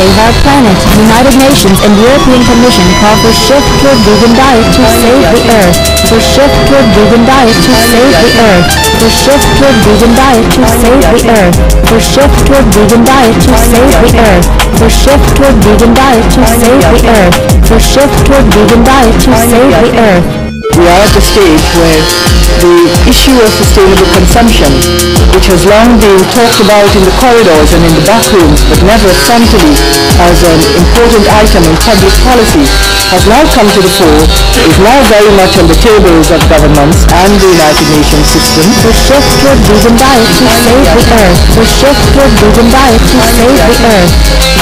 save our planet. United Nations and European Commission call for shift toward vegan diet to save the earth. For shift toward vegan diet to save the earth. For shift toward vegan diet to save the earth. For shift toward vegan diet to save the earth. For shift toward vegan diet to save the earth. For shift toward vegan diet to save the earth. We are at a stage where the issue of sustainable consumption, which has long been talked about in the corridors and in the back rooms, but never centrally as an important item in public policy, has now come to the fore, is now very much on the tables of governments and the United Nations system. For shift toward vegan diet to save the earth. For shift toward vegan diet to save the earth.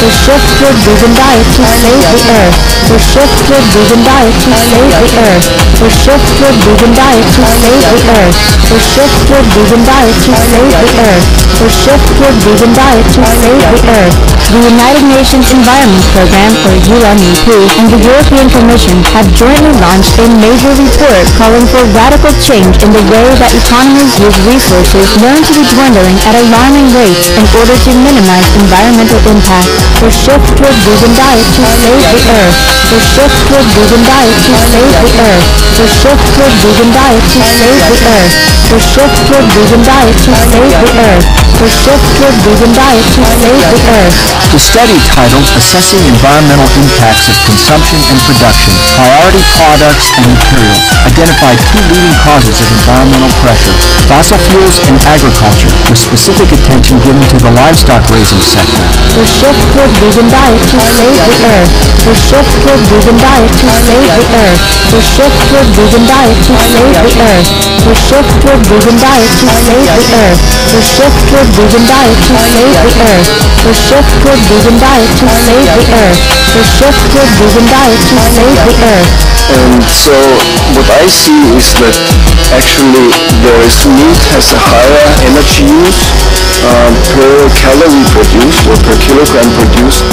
For shift toward vegan diet to save the earth. For shift toward vegan diet to save the earth. For shift toward vegan diet to save the earth. For shift toward vegan diet to save the earth. For shift toward vegan diet to save the earth. The United Nations Environment Programme, or UNEP, and the European Commission have jointly launched a major report calling for radical change in the way that economies use resources known to be dwindling at alarming rates in order to minimize environmental impact. For shift toward vegan diet to save the earth. For shift toward vegan diet to save the earth. For shift toward vegan diet to save the earth. For shift toward vegan diet to save the earth. For shift toward vegan diet to save the earth. The study, titled Assessing Environmental Impacts of Consumption and Production, Priority Products and Materials, identified two leading causes of environmental pressure: fossil fuels and agriculture, with specific attention given to the livestock raising sector. For shift toward vegan diet to save the earth. For shift toward vegan diet to save the earth. For shift toward vegan diet to save the earth. For shift toward vegan diet to save the earth. For shift toward vegan diet to save the earth. For shift toward vegan diet to save the earth. For shift toward vegan diet to save the earth. And so what I see is that actually meat has a higher energy use per calorie produced or per kilogram produced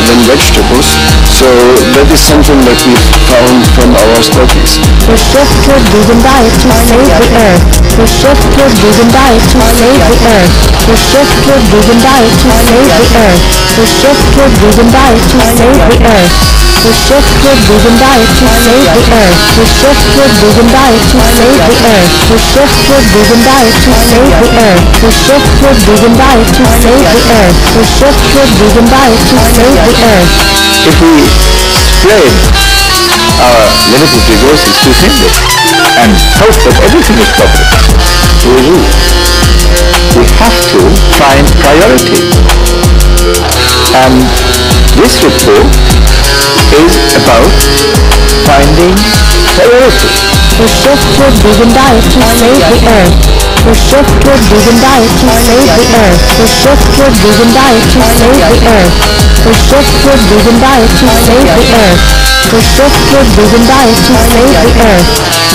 than vegetables. So that is something that we found from our studies. For shift toward vegan diet to save the earth. For shift toward vegan diet to save the earth. For shift toward vegan diet to save the earth. For shift toward vegan diet to save the earth. For shift toward vegan diet to save the earth. For shift toward vegan diet to save the earth. For shift toward vegan diet to save the earth. For shift toward vegan diet to save the earth. For shift toward vegan diet to save the earth. If we spread our limited resources too thinly and hope that everything is perfect, we have to find priority. And this report is about finding priority. For shift toward vegan diet to save the earth. For shift toward vegan diet to save the earth. For shift toward vegan diet to save the earth. For shift toward vegan diet to save the earth. For shift toward vegan diet to save the earth.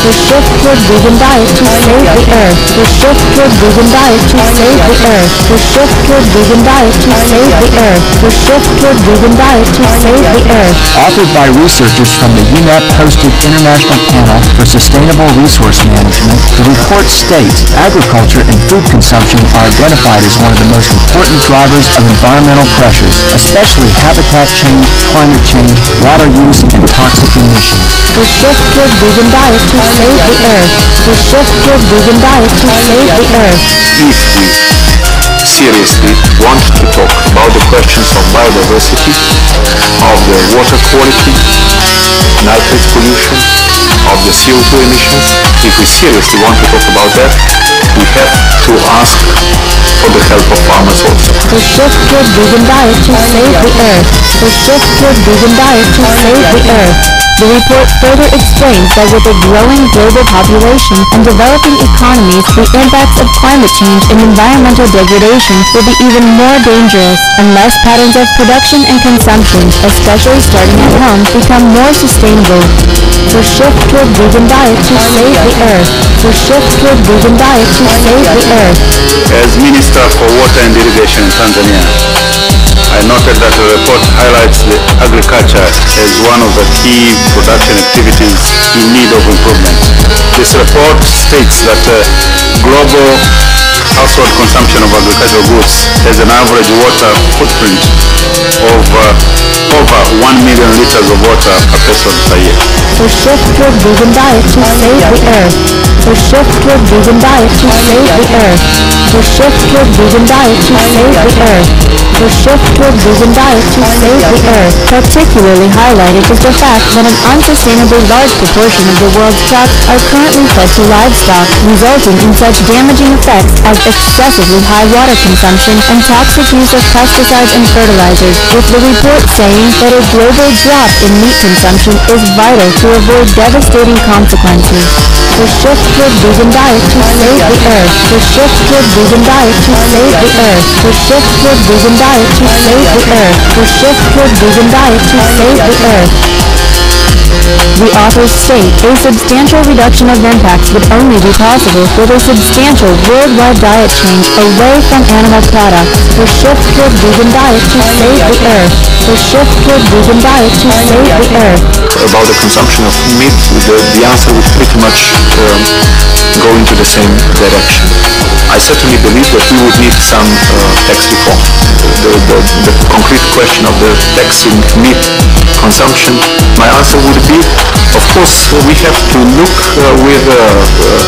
For shift toward vegan diet to save the earth. For shift toward vegan diet to save the earth. For shift toward vegan diet to save the earth. For shift toward vegan diet to save the earth. Authored by researchers from the UNEP-hosted International Panel for Sustainable Resource Management, the report states agriculture and food consumption are identified as one of the most important drivers of environmental pressures, especially habitat change, climate change, water use, and toxic emissions. For shift toward vegan diet to save the earth. For shift toward vegan diet to save the earth. If we seriously want to talk about the questions of biodiversity, of the water quality, nitrate pollution, of the CO2 emissions, if we seriously want to talk about that, we have to ask for the help of farmers also. For shift toward vegan diet to save the earth. For shift toward vegan diet to save the earth. The report further explains that with a growing global population and developing economies, the impacts of climate change and environmental degradation will be even more dangerous unless patterns of production and consumption, especially starting at home, become more sustainable. For shift toward vegan diet to save the earth. For shift toward vegan diet to save the earth. As Minister for Water and Irrigation in Tanzania, I noted that the report highlights the agriculture as one of the key production activities in need of improvement. This report states that global household consumption of agricultural goods has an average water footprint of over 1 million liters of water per person per year. So shift toward vegan diet to save the earth. So shift toward vegan diet to save the earth. So shift toward vegan diet to save the earth. So shift toward vegan diet to save the earth. Particularly highlighted is the fact that an unsustainably large proportion of the world's crops are currently fed to livestock, resulting in such damaging effects as excessively high water consumption and toxic use of pesticides and fertilizers, with the report saying that a global drop in meat consumption is vital to avoid devastating consequences. So shift toward vegan diet to save the earth. So shift toward vegan diet to save the earth. So shift toward vegan diet to save the earth. So shift toward vegan diet to save the earth. The authors state a substantial reduction of impacts would only be possible with a substantial worldwide diet change away from animal products. So shift toward vegan diet to save the earth. So shift toward vegan diet to save the earth. About the consumption of meat, the answer would pretty much go into the same direction. I certainly believe that we would need some tax reform. The concrete question of the taxing meat consumption, my answer would be, of course, we have to look with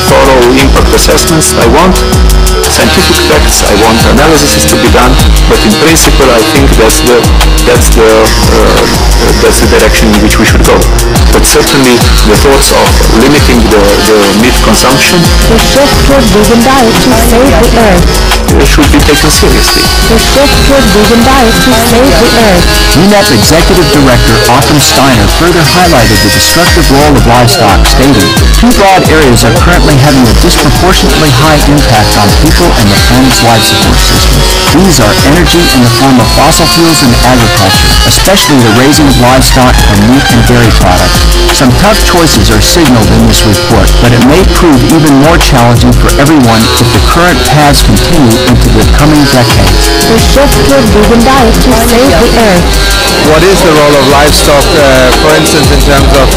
thorough impact assessments. I want scientific facts, I want analysis to be done, but in principle I think that's the direction in which we should go. But certainly the thoughts of limiting the meat consumption shift toward vegan diet to save the earth should be taken seriously. Shift toward vegan diet to save the earth. VeganNam Executive Director Achim Steiner further highlighted the destructive role of livestock, stating, "Two broad areas are currently having a disproportionately high impact on people and the planet's life support system. These are energy in the form of fossil fuels and agriculture, especially the raising of livestock for meat and dairy products. Some tough choices are signaled in this report, but it may prove even more challenging for everyone if the current paths continue into the coming decades." Shift toward vegan diet to save the earth. What is the role of livestock, for instance, in terms of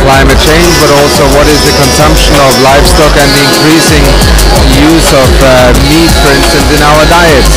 climate change, but also what is the consumption of livestock and the increasing use of meat, for instance, in our diets?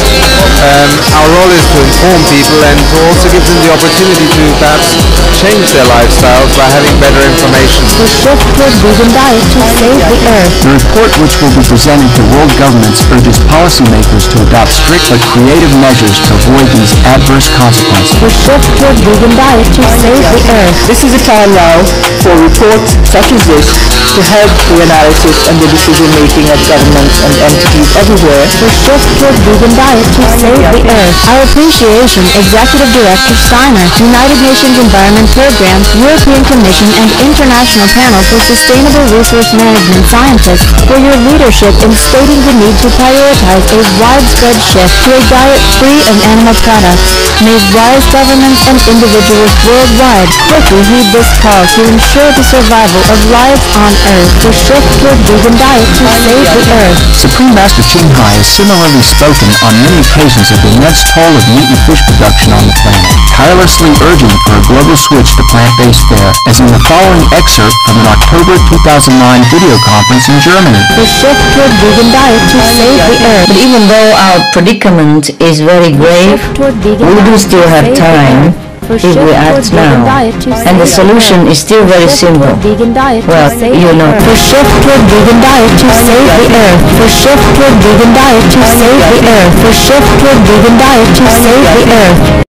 Our role is to inform people and to also give them the opportunity to perhaps change their lifestyles by having better information. Shift toward vegan diet to save the earth. The report, which will be presented to world governments, urges policymakers to adopt strict but creative measures to avoid these adverse consequences. Shift toward vegan diet to save the earth. This is a time now for reports such as this to help the analysis and the decision-making of governments and entities everywhere. Shift toward vegan diet to save the earth. Our appreciation, Executive Director Steiner, United Nations Environment Program, European Commission, and International Panel for Sustainable Resource Management Scientists for your leadership in stating the need to prioritize a widespread shift to a diet free of animal products. May wise governments and individuals worldwide quickly heed this call to ensure the survival of life on Earth. To shift toward vegan diet to save the Earth. Supreme Master Ching Hai has similarly spoken on many occasions of the immense toll of meat and fish production on the planet, tirelessly urging for a global switch to plant-based fare, as in the following excerpt from an October 2009 video conference in Germany. To shift toward vegan diet to save the Earth. But even though our predicament is very grave, we do still have time if we act now. And the solution is still very simple. Well, you know. For shift toward vegan diet to save the Earth. For shift toward vegan diet to save the Earth. For shift toward vegan diet to save the Earth.